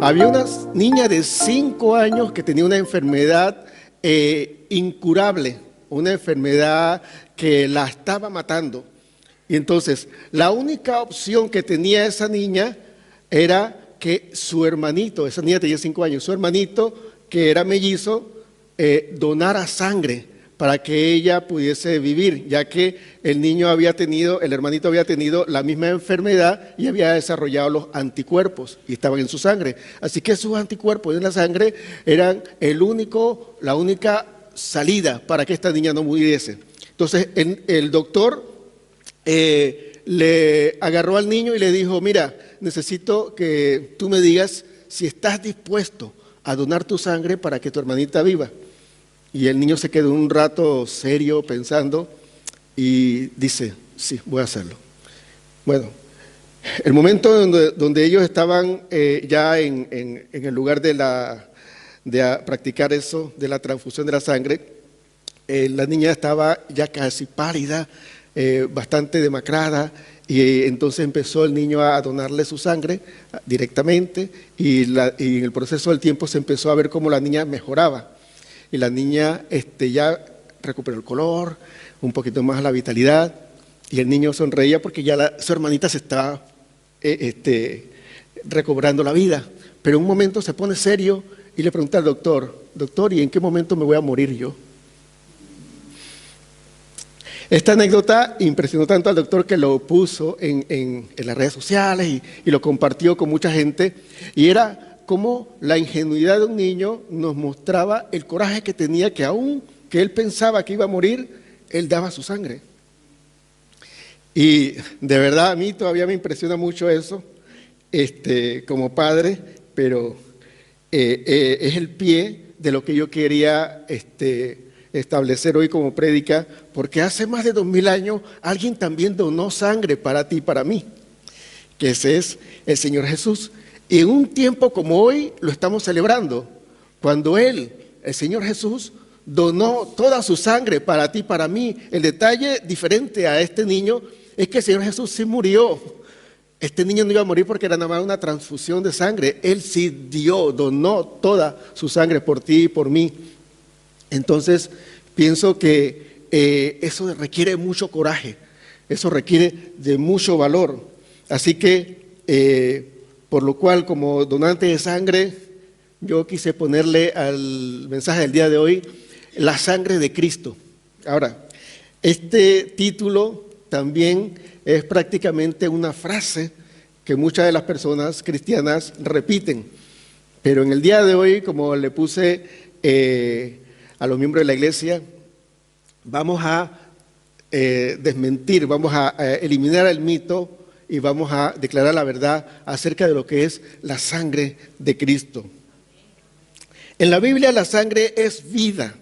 Había una niña de 5 años que tenía una enfermedad incurable, una enfermedad que la estaba matando. Y entonces, la única opción que tenía esa niña era que su hermanito, esa niña tenía 5 años, su hermanito, que era mellizo, donara sangre para que ella pudiese vivir, ya que el hermanito había tenido la misma enfermedad y había desarrollado los anticuerpos y estaban en su sangre. Así que esos anticuerpos en la sangre eran la única salida para que esta niña no muriese. Entonces el doctor le agarró al niño y le dijo: mira, necesito que tú me digas si estás dispuesto a donar tu sangre para que tu hermanita viva. Y el niño se quedó un rato serio pensando y dice: sí, voy a hacerlo. Bueno, el momento donde ellos estaban ya en el lugar de practicar eso, de la transfusión de la sangre, la niña estaba ya casi pálida, bastante demacrada, y entonces empezó el niño a donarle su sangre directamente, y en el proceso del tiempo se empezó a ver cómo la niña mejoraba. Y la niña ya recuperó el color, un poquito más la vitalidad, y el niño sonreía porque ya su hermanita se estaba recobrando la vida. Pero en un momento se pone serio y le pregunta al doctor: doctor, ¿y en qué momento me voy a morir yo? Esta anécdota impresionó tanto al doctor que lo puso en las redes sociales y lo compartió con mucha gente, y era cómo la ingenuidad de un niño nos mostraba el coraje que tenía, que aún que él pensaba que iba a morir, él daba su sangre. Y de verdad a mí todavía me impresiona mucho eso, como padre, pero es el pie de lo que yo quería establecer hoy como prédica, porque hace más de 2000 años alguien también donó sangre para ti y para mí, que ese es el Señor Jesús. Y en un tiempo como hoy lo estamos celebrando, cuando el Señor Jesús, donó toda su sangre para ti y para mí. El detalle diferente a este niño es que el Señor Jesús sí murió. Este niño no iba a morir porque era nada más una transfusión de sangre. Él sí donó toda su sangre por ti y por mí. Entonces, pienso que eso requiere mucho coraje, eso requiere de mucho valor. Así que, por lo cual, como donante de sangre, yo quise ponerle al mensaje del día de hoy la sangre de Cristo. Ahora, este título también es prácticamente una frase que muchas de las personas cristianas repiten, pero en el día de hoy, como le puse a los miembros de la iglesia, vamos a desmentir, vamos a eliminar el mito y vamos a declarar la verdad acerca de lo que es la sangre de Cristo. En la Biblia la sangre es vida.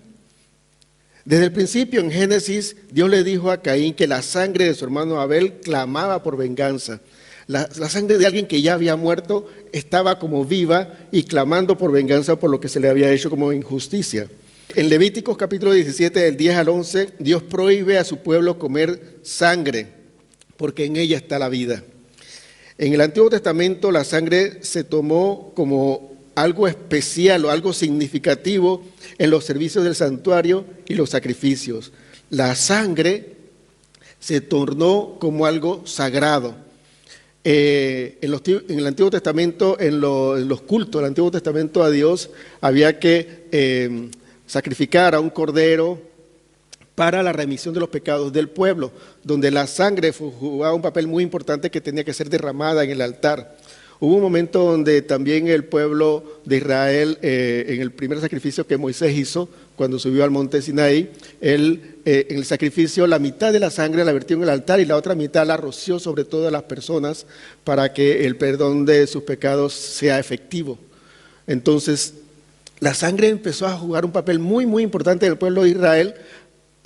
Desde el principio, en Génesis, Dios le dijo a Caín que la sangre de su hermano Abel clamaba por venganza. La sangre de alguien que ya había muerto estaba como viva y clamando por venganza por lo que se le había hecho como injusticia. En Levíticos capítulo 17, del 10 al 11, Dios prohíbe a su pueblo comer sangre, porque en ella está la vida. En el Antiguo Testamento la sangre se tomó como algo especial o algo significativo en los servicios del santuario y los sacrificios. La sangre se tornó como algo sagrado. En el Antiguo Testamento, en los cultos del Antiguo Testamento a Dios, había que sacrificar a un cordero para la remisión de los pecados del pueblo, donde la sangre jugaba un papel muy importante que tenía que ser derramada en el altar. Hubo un momento donde también el pueblo de Israel, en el primer sacrificio que Moisés hizo, cuando subió al monte Sinaí, en el sacrificio la mitad de la sangre la vertió en el altar y la otra mitad la roció sobre todas las personas para que el perdón de sus pecados sea efectivo. Entonces, la sangre empezó a jugar un papel muy, muy importante en el pueblo de Israel,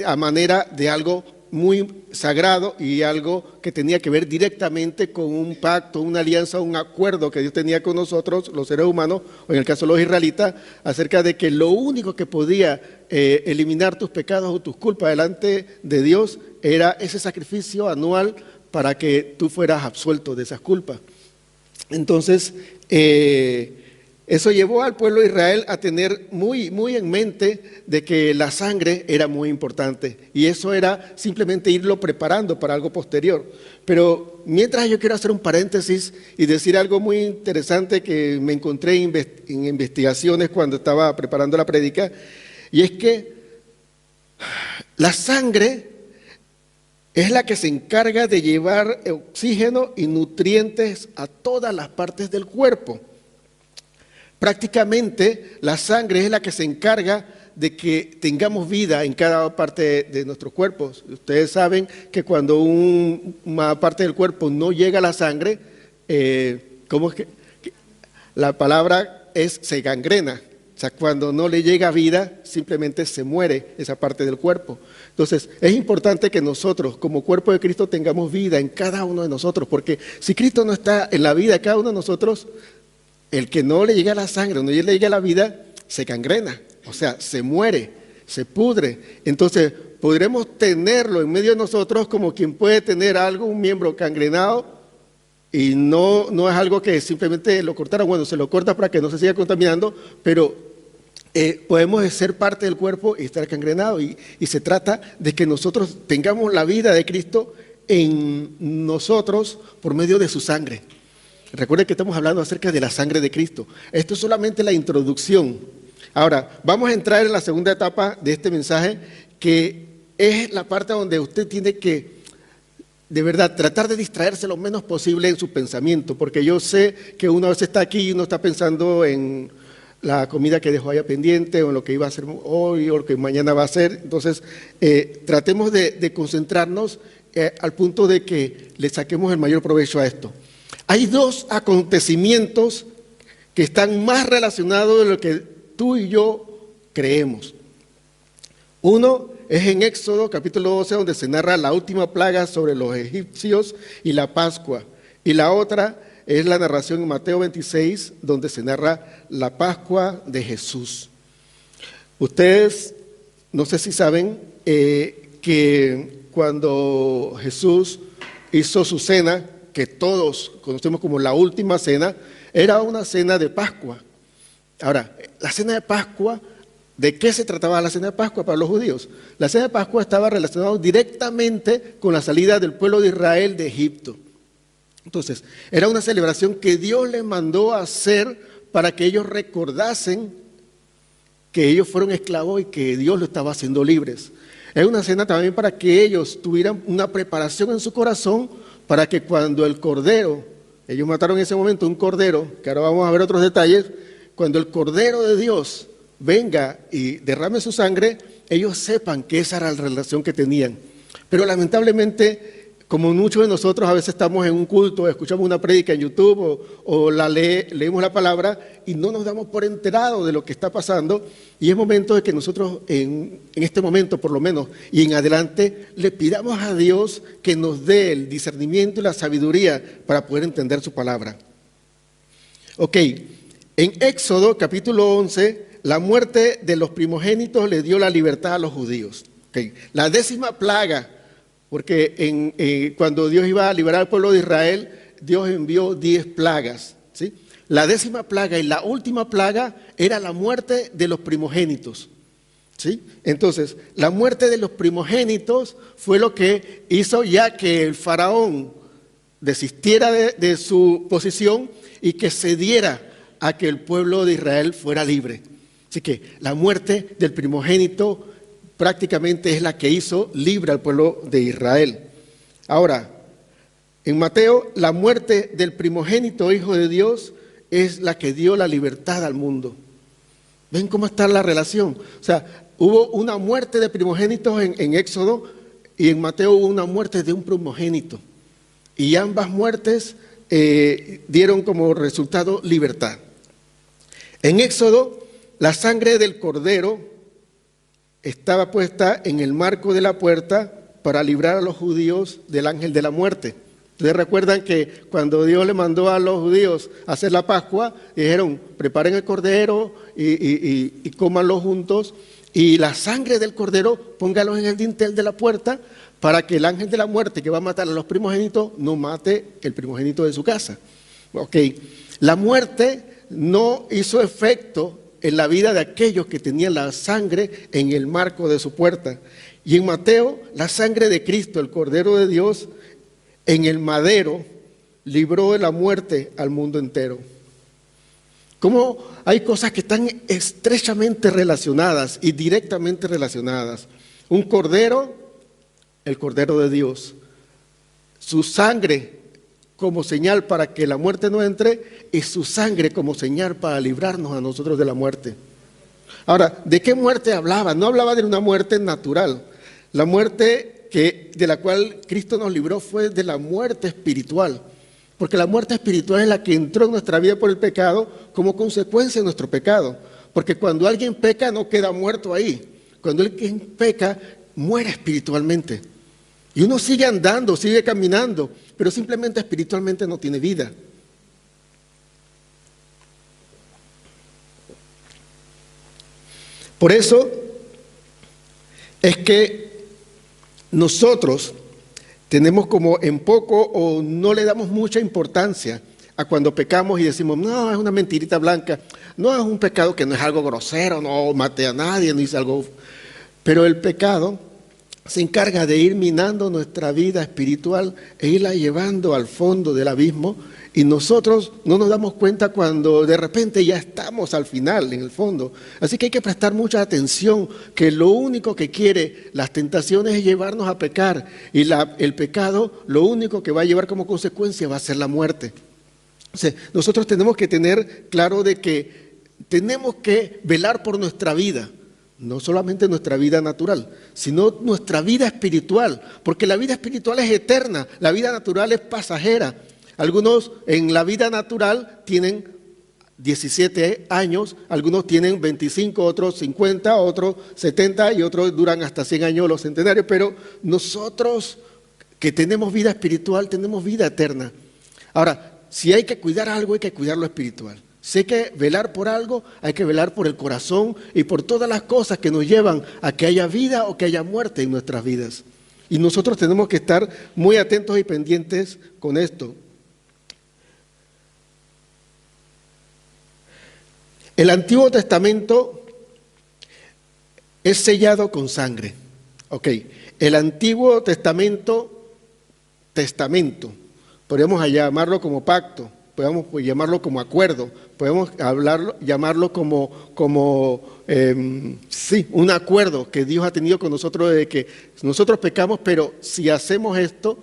a manera de algo muy sagrado y algo que tenía que ver directamente con un pacto, una alianza, un acuerdo que Dios tenía con nosotros, los seres humanos, o en el caso de los israelitas, acerca de que lo único que podía eliminar tus pecados o tus culpas delante de Dios era ese sacrificio anual para que tú fueras absuelto de esas culpas. Entonces, Eso llevó al pueblo de Israel a tener muy en mente de que la sangre era muy importante y eso era simplemente irlo preparando para algo posterior. Pero mientras yo quiero hacer un paréntesis y decir algo muy interesante que me encontré en investigaciones cuando estaba preparando la prédica, y es que la sangre es la que se encarga de llevar oxígeno y nutrientes a todas las partes del cuerpo. Prácticamente la sangre es la que se encarga de que tengamos vida en cada parte de nuestros cuerpos. Ustedes saben que cuando una parte del cuerpo no llega a la sangre, ¿cómo es que? La palabra es se gangrena. O sea, cuando no le llega vida, simplemente se muere esa parte del cuerpo. Entonces, es importante que nosotros, como cuerpo de Cristo, tengamos vida en cada uno de nosotros, porque si Cristo no está en la vida de cada uno de nosotros, el que no le llega a la sangre, no le llega a la vida, se gangrena, o sea, se muere, se pudre. Entonces, podremos tenerlo en medio de nosotros como quien puede tener algo, un miembro gangrenado, y no es algo que simplemente lo cortaron. Bueno, se lo corta para que no se siga contaminando, pero podemos ser parte del cuerpo y estar gangrenado. Y se trata de que nosotros tengamos la vida de Cristo en nosotros por medio de su sangre. Recuerden que estamos hablando acerca de la sangre de Cristo. Esto es solamente la introducción. Ahora, vamos a entrar en la segunda etapa de este mensaje, que es la parte donde usted tiene que, de verdad, tratar de distraerse lo menos posible en su pensamiento, porque yo sé que uno a veces está aquí y uno está pensando en la comida que dejó allá pendiente, o en lo que iba a hacer hoy, o lo que mañana va a hacer. Entonces, tratemos de concentrarnos al punto de que le saquemos el mayor provecho a esto. Hay dos acontecimientos que están más relacionados de lo que tú y yo creemos. Uno es en Éxodo capítulo 12, donde se narra la última plaga sobre los egipcios y la Pascua. Y la otra es la narración en Mateo 26, donde se narra la Pascua de Jesús. Ustedes, no sé si saben, que cuando Jesús hizo su cena, que todos conocemos como la última cena, era una cena de Pascua. Ahora, la cena de Pascua, ¿de qué se trataba la cena de Pascua para los judíos? La cena de Pascua estaba relacionada directamente con la salida del pueblo de Israel de Egipto. Entonces, era una celebración que Dios les mandó a hacer para que ellos recordasen que ellos fueron esclavos y que Dios los estaba haciendo libres. Es una cena también para que ellos tuvieran una preparación en su corazón para que cuando el cordero, ellos mataron en ese momento un cordero, que ahora vamos a ver otros detalles, cuando el cordero de Dios venga y derrame su sangre, ellos sepan que esa era la relación que tenían. Pero lamentablemente, como muchos de nosotros a veces estamos en un culto, escuchamos una prédica en YouTube o leemos la palabra y no nos damos por enterados de lo que está pasando, y es momento de que nosotros en este momento por lo menos y en adelante le pidamos a Dios que nos dé el discernimiento y la sabiduría para poder entender su palabra. Ok, en Éxodo capítulo 11, la muerte de los primogénitos le dio la libertad a los judíos. Okay. La 10ª plaga, porque cuando Dios iba a liberar al pueblo de Israel, Dios envió 10 plagas, ¿sí? La 10ª plaga y la última plaga era la muerte de los primogénitos, ¿sí? Entonces, la muerte de los primogénitos fue lo que hizo ya que el faraón desistiera de su posición y que cediera a que el pueblo de Israel fuera libre. Así que la muerte del primogénito prácticamente es la que hizo libre al pueblo de Israel. Ahora, en Mateo, la muerte del primogénito hijo de Dios es la que dio la libertad al mundo. ¿Ven cómo está la relación? O sea, hubo una muerte de primogénitos en Éxodo, y en Mateo hubo una muerte de un primogénito. Y ambas muertes dieron como resultado libertad. En Éxodo, la sangre del cordero estaba puesta en el marco de la puerta para librar a los judíos del ángel de la muerte. Ustedes recuerdan que cuando Dios le mandó a los judíos a hacer la Pascua, dijeron, preparen el cordero y cómanlo juntos, y la sangre del cordero póngalos en el dintel de la puerta para que el ángel de la muerte que va a matar a los primogénitos no mate el primogénito de su casa. Ok, la muerte no hizo efecto en la vida de aquellos que tenían la sangre en el marco de su puerta. Y en Mateo, la sangre de Cristo, el Cordero de Dios, en el madero, libró de la muerte al mundo entero. Cómo hay cosas que están estrechamente relacionadas y directamente relacionadas. Un cordero, el Cordero de Dios, su sangre como señal para que la muerte no entre y su sangre como señal para librarnos a nosotros de la muerte. Ahora, ¿de qué muerte hablaba? No hablaba de una muerte natural. La muerte de la cual Cristo nos libró fue de la muerte espiritual. Porque la muerte espiritual es la que entró en nuestra vida por el pecado como consecuencia de nuestro pecado. Porque cuando alguien peca no queda muerto ahí. Cuando alguien peca, muere espiritualmente. Y uno sigue andando, sigue caminando, pero simplemente espiritualmente no tiene vida. Por eso es que nosotros tenemos como en poco o no le damos mucha importancia a cuando pecamos y decimos, no, es una mentirita blanca, no es un pecado que no es algo grosero, no maté a nadie, no hice algo. Pero el pecado se encarga de ir minando nuestra vida espiritual e irla llevando al fondo del abismo y nosotros no nos damos cuenta cuando de repente ya estamos al final, en el fondo. Así que hay que prestar mucha atención, que lo único que quiere las tentaciones es llevarnos a pecar y el pecado lo único que va a llevar como consecuencia va a ser la muerte. O sea, nosotros tenemos que tener claro de que tenemos que velar por nuestra vida. No solamente nuestra vida natural, sino nuestra vida espiritual, porque la vida espiritual es eterna, la vida natural es pasajera. Algunos en la vida natural tienen 17 años, algunos tienen 25, otros 50, otros 70 y otros duran hasta 100 años los centenarios, pero nosotros que tenemos vida espiritual, tenemos vida eterna. Ahora, si hay que cuidar algo, hay que cuidar lo espiritual. Si hay que velar por algo, hay que velar por el corazón y por todas las cosas que nos llevan a que haya vida o que haya muerte en nuestras vidas. Y nosotros tenemos que estar muy atentos y pendientes con esto. El Antiguo Testamento es sellado con sangre. Ok, el Antiguo Testamento, podríamos llamarlo como pacto. Podemos llamarlo como acuerdo, podemos llamarlo como un acuerdo que Dios ha tenido con nosotros de que nosotros pecamos, pero si hacemos esto,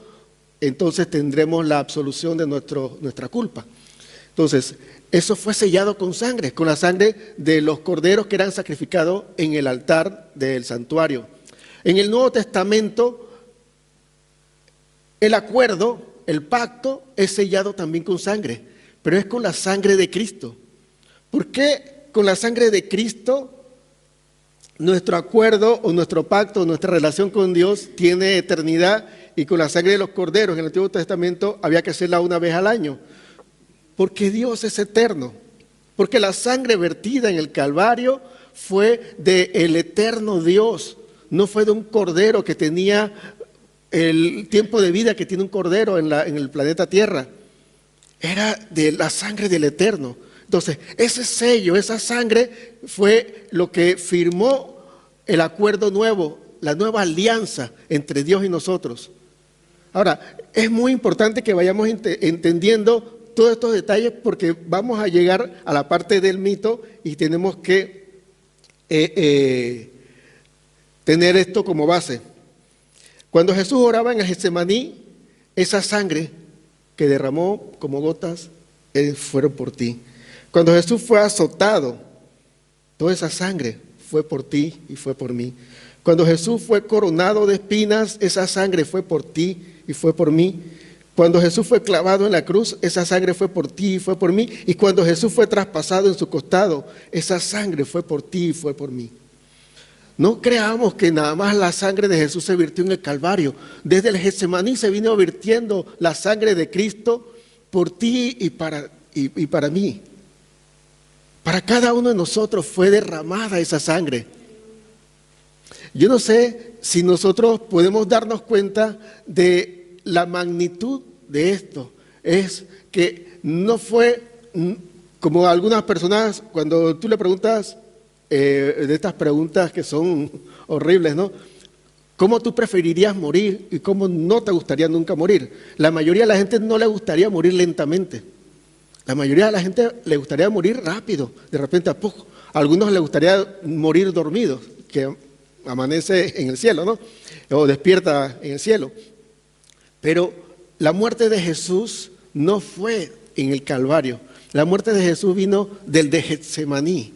entonces tendremos la absolución de nuestra culpa. Entonces, eso fue sellado con sangre, con la sangre de los corderos que eran sacrificados en el altar del santuario. En el Nuevo Testamento, el acuerdo, el pacto es sellado también con sangre, pero es con la sangre de Cristo. ¿Por qué con la sangre de Cristo nuestro acuerdo o nuestro pacto, nuestra relación con Dios tiene eternidad y con la sangre de los corderos en el Antiguo Testamento había que hacerla una vez al año? Porque Dios es eterno, porque la sangre vertida en el Calvario fue del eterno Dios, no fue de un cordero que tenía el tiempo de vida que tiene un cordero en el planeta Tierra, era de la sangre del Eterno. Entonces, ese sello, esa sangre fue lo que firmó el acuerdo nuevo, la nueva alianza entre Dios y nosotros. Ahora, es muy importante que vayamos entendiendo todos estos detalles porque vamos a llegar a la parte del mito y tenemos que tener esto como base. Cuando Jesús oraba en el Getsemaní, esa sangre que derramó como gotas fueron por ti. Cuando Jesús fue azotado, toda esa sangre fue por ti y fue por mí. Cuando Jesús fue coronado de espinas, esa sangre fue por ti y fue por mí. Cuando Jesús fue clavado en la cruz, esa sangre fue por ti y fue por mí. Y cuando Jesús fue traspasado en su costado, esa sangre fue por ti y fue por mí. No creamos que nada más la sangre de Jesús se virtió en el Calvario. Desde el Getsemaní se vino virtiendo la sangre de Cristo por ti y para mí. Para cada uno de nosotros fue derramada esa sangre. Yo no sé si nosotros podemos darnos cuenta de la magnitud de esto. Es que no fue como algunas personas, cuando tú le preguntas, de estas preguntas que son horribles, ¿no? ¿Cómo tú preferirías morir y cómo no te gustaría nunca morir? La mayoría de la gente no le gustaría morir lentamente. La mayoría de la gente le gustaría morir rápido, de repente a poco. A algunos les gustaría morir dormidos, que amanece en el cielo, ¿no? O despierta en el cielo. Pero la muerte de Jesús no fue en el Calvario. La muerte de Jesús vino del de Getsemaní.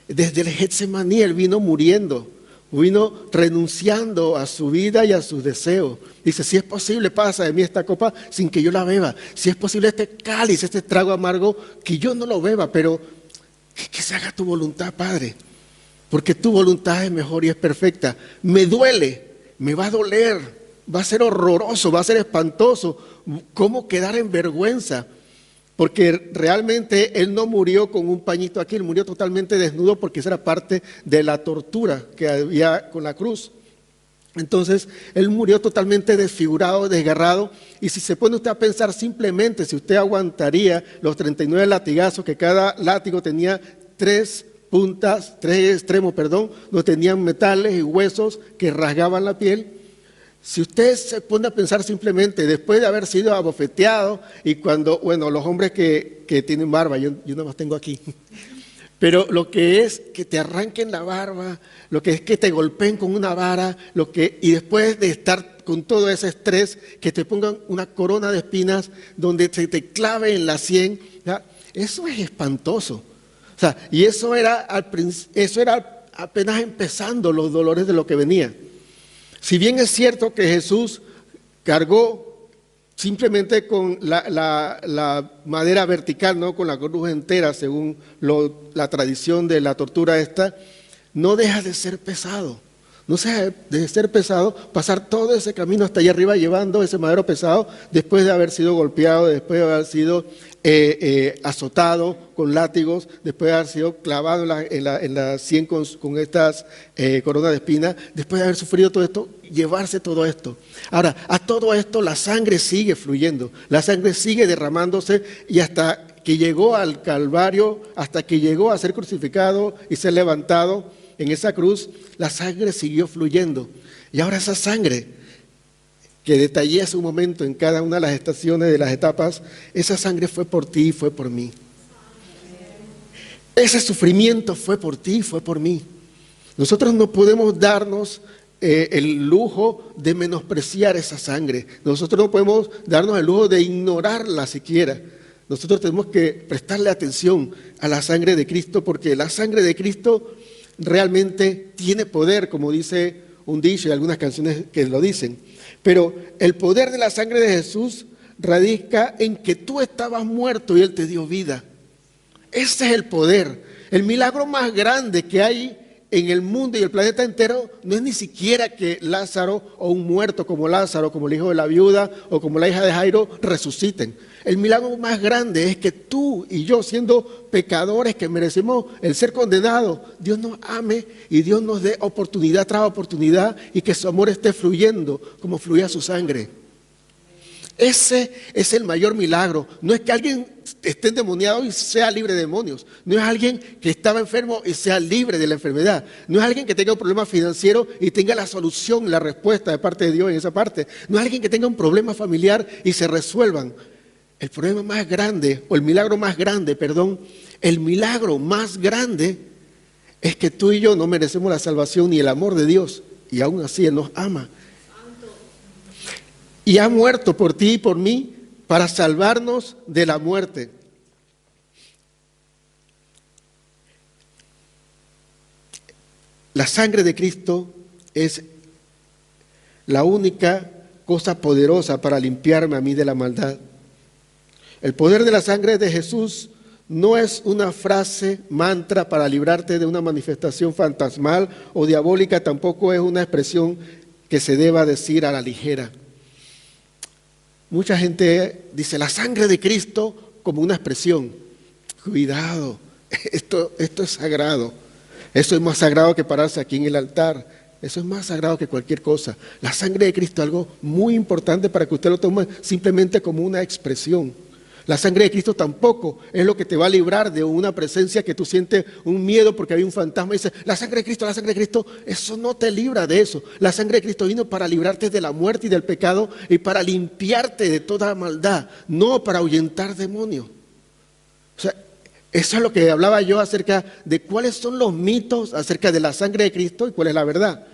Desde el Getsemaní Él vino muriendo, vino renunciando a su vida y a sus deseos. Dice, si es posible, pasa de mí esta copa sin que yo la beba. Si es posible este cáliz, este trago amargo, que yo no lo beba, pero que se haga tu voluntad, Padre. Porque tu voluntad es mejor y es perfecta. Me duele, me va a doler, va a ser horroroso, va a ser espantoso. ¿Cómo quedar en vergüenza? Porque realmente Él no murió con un pañito aquí, Él murió totalmente desnudo porque esa era parte de la tortura que había con la cruz. Entonces, Él murió totalmente desfigurado, desgarrado, y si se pone usted a pensar simplemente, si usted aguantaría los 39 latigazos, que cada látigo tenía 3 puntas, 3 extremos, no tenían metales y huesos que rasgaban la piel. Si usted se pone a pensar simplemente, después de haber sido abofeteado, y cuando, bueno, los hombres que tienen barba, yo nada más tengo aquí, pero lo que es que te arranquen la barba, lo que es que te golpeen con una vara, y después de estar con todo ese estrés, que te pongan una corona de espinas donde se te clave en la sien, ¿ya? Eso es espantoso. O sea, y eso era apenas empezando los dolores de lo que venía. Si bien es cierto que Jesús cargó simplemente con la madera vertical, no con la cruz entera, según la tradición de la tortura esta, no deja de ser pesado. No deja de ser pesado pasar todo ese camino hasta allá arriba llevando ese madero pesado después de haber sido golpeado, después de haber sido azotado con látigos, después de haber sido clavado en la sien con estas coronas de espina, después de haber sufrido todo esto, llevarse todo esto. Ahora, a todo esto la sangre sigue fluyendo, la sangre sigue derramándose, y hasta que llegó al Calvario, hasta que llegó a ser crucificado y ser levantado en esa cruz, la sangre siguió fluyendo. Y ahora esa sangre que detallé hace un momento en cada una de las estaciones, de las etapas, esa sangre fue por ti y fue por mí. Ese sufrimiento fue por ti y fue por mí. Nosotros no podemos darnos el lujo de menospreciar esa sangre. Nosotros no podemos darnos el lujo de ignorarla siquiera. Nosotros tenemos que prestarle atención a la sangre de Cristo, porque la sangre de Cristo realmente tiene poder, como dice un dicho y algunas canciones que lo dicen. Pero el poder de la sangre de Jesús radica en que tú estabas muerto y Él te dio vida. Ese es el poder. El milagro más grande que hay en el mundo y el planeta entero no es ni siquiera que Lázaro, o un muerto como Lázaro, como el hijo de la viuda o como la hija de Jairo, resuciten. El milagro más grande es que tú y yo, siendo pecadores que merecemos el ser condenados, Dios nos ame y Dios nos dé oportunidad tras oportunidad, y que su amor esté fluyendo como fluía su sangre. Ese es el mayor milagro. No es que alguien esté endemoniado y sea libre de demonios. No es alguien que estaba enfermo y sea libre de la enfermedad. No es alguien que tenga un problema financiero y tenga la solución, la respuesta de parte de Dios en esa parte. No es alguien que tenga un problema familiar y se resuelvan. El problema más grande, o el milagro más grande, el milagro más grande es que tú y yo no merecemos la salvación ni el amor de Dios, y aún así Él nos ama. Y ha muerto por ti y por mí para salvarnos de la muerte. La sangre de Cristo es la única cosa poderosa para limpiarme a mí de la maldad. El poder de la sangre de Jesús no es una frase mantra para librarte de una manifestación fantasmal o diabólica, tampoco es una expresión que se deba decir a la ligera. Mucha gente dice la sangre de Cristo como una expresión. Cuidado, esto es sagrado. Eso es más sagrado que pararse aquí en el altar. Eso es más sagrado que cualquier cosa. La sangre de Cristo es algo muy importante para que usted lo tome simplemente como una expresión. La sangre de Cristo tampoco es lo que te va a librar de una presencia que tú sientes un miedo porque hay un fantasma y dices, la sangre de Cristo, eso no te libra de eso. La sangre de Cristo vino para librarte de la muerte y del pecado y para limpiarte de toda maldad, no para ahuyentar demonios. O sea, eso es lo que hablaba yo acerca de cuáles son los mitos acerca de la sangre de Cristo y cuál es la verdad.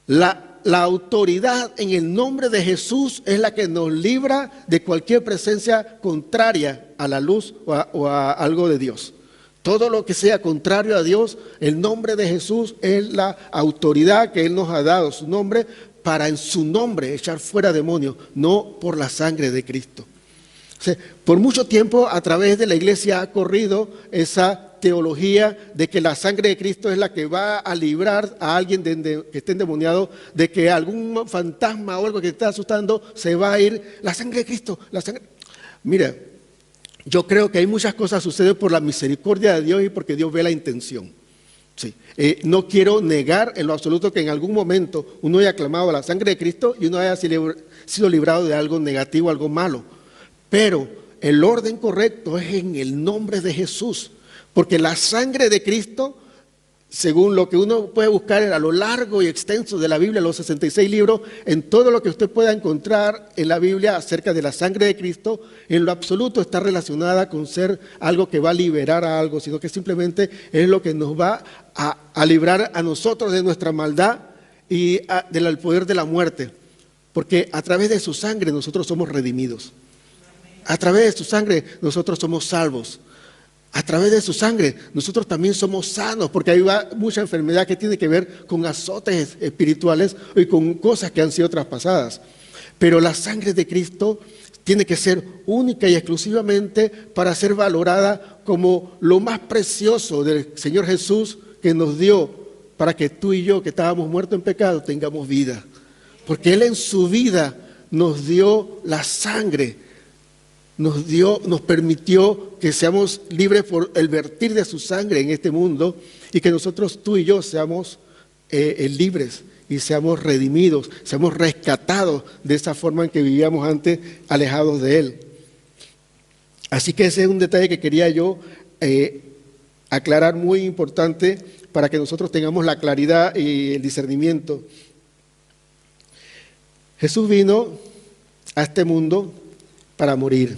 La autoridad en el nombre de Jesús es la que nos libra de cualquier presencia contraria a la luz o a algo de Dios. Todo lo que sea contrario a Dios, el nombre de Jesús es la autoridad que Él nos ha dado, su nombre, para en su nombre echar fuera demonios, no por la sangre de Cristo. O sea, por mucho tiempo a través de la iglesia ha corrido esa teología de que la sangre de Cristo es la que va a librar a alguien que esté endemoniado, de que algún fantasma o algo que está asustando se va a ir. La sangre de Cristo, la sangre. Mira, yo creo que hay muchas cosas que suceden por la misericordia de Dios y porque Dios ve la intención. Sí. No quiero negar en lo absoluto que en algún momento uno haya clamado a la sangre de Cristo y uno haya sido librado de algo negativo, algo malo. Pero el orden correcto es en el nombre de Jesús, porque la sangre de Cristo, según lo que uno puede buscar a lo largo y extenso de la Biblia, los 66 libros, en todo lo que usted pueda encontrar en la Biblia acerca de la sangre de Cristo, en lo absoluto está relacionada con ser algo que va a liberar a algo, sino que simplemente es lo que nos va a librar a nosotros de nuestra maldad y del poder de la muerte, porque a través de su sangre nosotros somos redimidos. A través de su sangre nosotros somos salvos. A través de su sangre nosotros también somos sanos, porque hay mucha enfermedad que tiene que ver con azotes espirituales y con cosas que han sido traspasadas. Pero la sangre de Cristo tiene que ser única y exclusivamente para ser valorada como lo más precioso del Señor Jesús que nos dio para que tú y yo, que estábamos muertos en pecado, tengamos vida. Porque Él en su vida nos dio la sangre. Nos permitió que seamos libres por el vertir de su sangre en este mundo y que nosotros, tú y yo, seamos libres y seamos redimidos, seamos rescatados de esa forma en que vivíamos antes, alejados de Él. Así que ese es un detalle que quería yo aclarar, muy importante para que nosotros tengamos la claridad y el discernimiento. Jesús vino a este mundo para morir.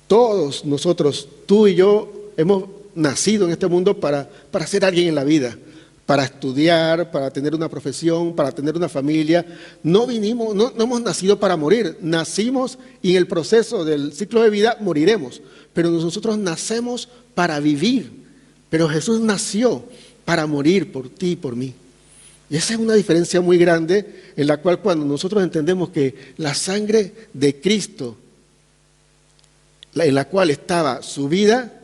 Todos nosotros, tú y yo, hemos nacido en este mundo para ser alguien en la vida, para estudiar, para tener una profesión, para tener una familia. No hemos nacido para morir, nacimos y en el proceso del ciclo de vida moriremos, pero nosotros nacemos para vivir, pero Jesús nació para morir por ti y por mí. Y esa es una diferencia muy grande en la cual cuando nosotros entendemos que la sangre de Cristo, en la cual estaba su vida,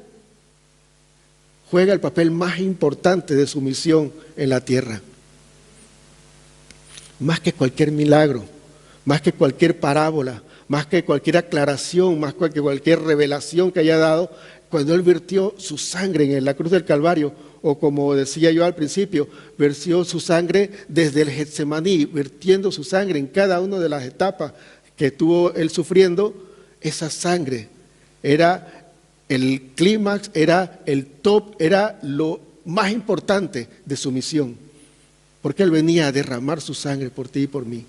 juega el papel más importante de su misión en la tierra. Más que cualquier milagro, más que cualquier parábola, más que cualquier aclaración, más que cualquier revelación que haya dado, cuando Él vertió su sangre en la cruz del Calvario, o como decía yo al principio, vertió su sangre desde el Getsemaní, vertiendo su sangre en cada una de las etapas que estuvo Él sufriendo. Esa sangre era el clímax, era el top, era lo más importante de su misión, porque Él venía a derramar su sangre por ti y por mí.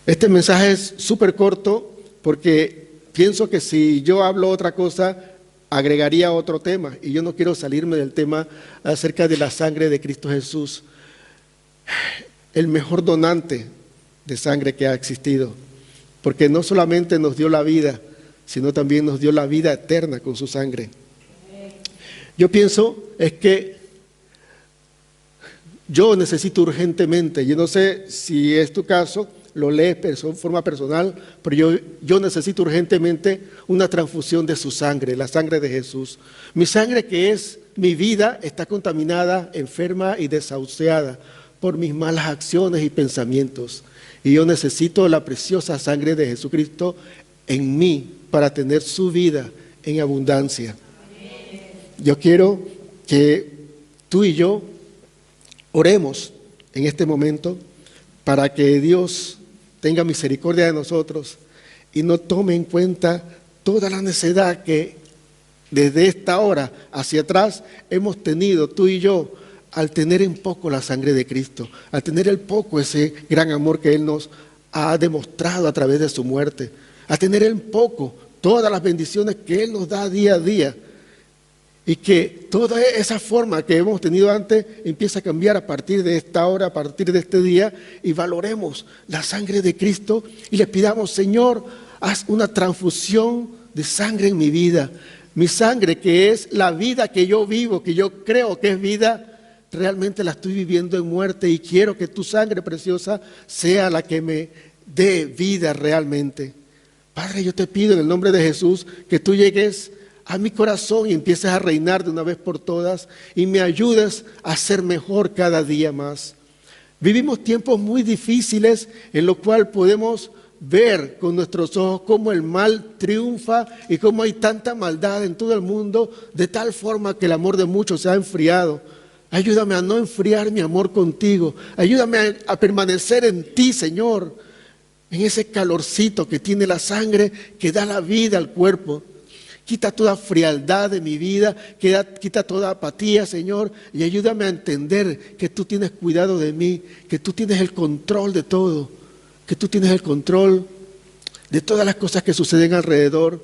Este mensaje es súper corto porque pienso que si yo hablo otra cosa, agregaría otro tema, y yo no quiero salirme del tema acerca de la sangre de Cristo Jesús, el mejor donante de sangre que ha existido, porque no solamente nos dio la vida, sino también nos dio la vida eterna con su sangre. Yo pienso es que yo necesito urgentemente, yo no sé si es tu caso, lo lees de forma personal, pero yo necesito urgentemente una transfusión de su sangre, la sangre de Jesús. Mi sangre, que es mi vida, está contaminada, enferma y desahuciada por mis malas acciones y pensamientos. Y yo necesito la preciosa sangre de Jesucristo en mí para tener su vida en abundancia. Yo quiero que tú y yo oremos en este momento para que Dios tenga misericordia de nosotros y no tome en cuenta toda la necedad que desde esta hora hacia atrás hemos tenido tú y yo al tener en poco la sangre de Cristo, al tener en poco ese gran amor que Él nos ha demostrado a través de su muerte, a tener en poco todas las bendiciones que Él nos da día a día, y que toda esa forma que hemos tenido antes empieza a cambiar a partir de esta hora, a partir de este día, y valoremos la sangre de Cristo y le pidamos: Señor, haz una transfusión de sangre en mi vida. Mi sangre, que es la vida que yo vivo, que yo creo que es vida, realmente la estoy viviendo en muerte, y quiero que tu sangre preciosa sea la que me dé vida realmente. Padre, yo te pido en el nombre de Jesús que tú llegues a mi corazón y empieces a reinar de una vez por todas y me ayudes a ser mejor cada día más. Vivimos tiempos muy difíciles en los cuales podemos ver con nuestros ojos cómo el mal triunfa y cómo hay tanta maldad en todo el mundo, de tal forma que el amor de muchos se ha enfriado. Ayúdame a no enfriar mi amor contigo. Ayúdame a permanecer en ti, Señor, en ese calorcito que tiene la sangre que da la vida al cuerpo. Quita toda frialdad de mi vida, quita toda apatía, Señor, y ayúdame a entender que tú tienes cuidado de mí, que tú tienes el control de todo, que tú tienes el control de todas las cosas que suceden alrededor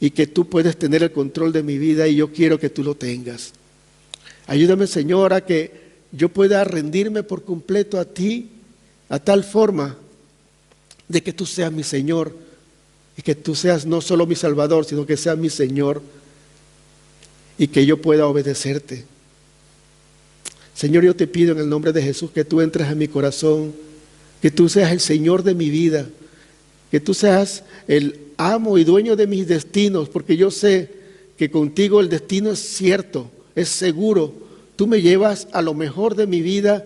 y que tú puedes tener el control de mi vida y yo quiero que tú lo tengas. Ayúdame, Señor, a que yo pueda rendirme por completo a ti, a tal forma de que tú seas mi Señor, y que tú seas no solo mi Salvador, sino que seas mi Señor, y que yo pueda obedecerte. Señor, yo te pido en el nombre de Jesús que tú entres a mi corazón, que tú seas el Señor de mi vida, que tú seas el amo y dueño de mis destinos, porque yo sé que contigo el destino es cierto, es seguro. Tú me llevas a lo mejor de mi vida,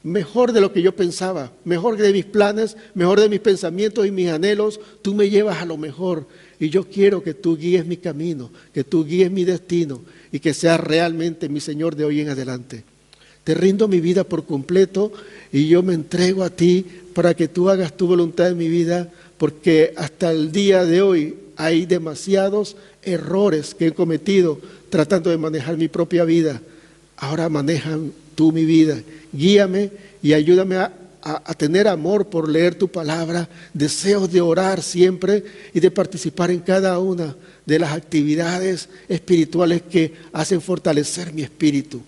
mejor de lo que yo pensaba, mejor de mis planes, mejor de mis pensamientos y mis anhelos. Tú me llevas a lo mejor y yo quiero que tú guíes mi camino, que tú guíes mi destino y que seas realmente mi Señor de hoy en adelante. Te rindo mi vida por completo y yo me entrego a ti para que tú hagas tu voluntad en mi vida, porque hasta el día de hoy hay demasiados errores que he cometido tratando de manejar mi propia vida. Ahora maneja tú mi vida, guíame y ayúdame a tener amor por leer tu palabra, deseos de orar siempre y de participar en cada una de las actividades espirituales que hacen fortalecer mi espíritu.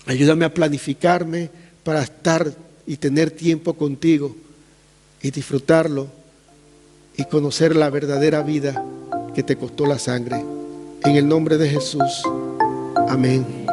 Ayúdame a planificarme para estar y tener tiempo contigo y disfrutarlo y conocer la verdadera vida que te costó la sangre. En el nombre de Jesús, amén.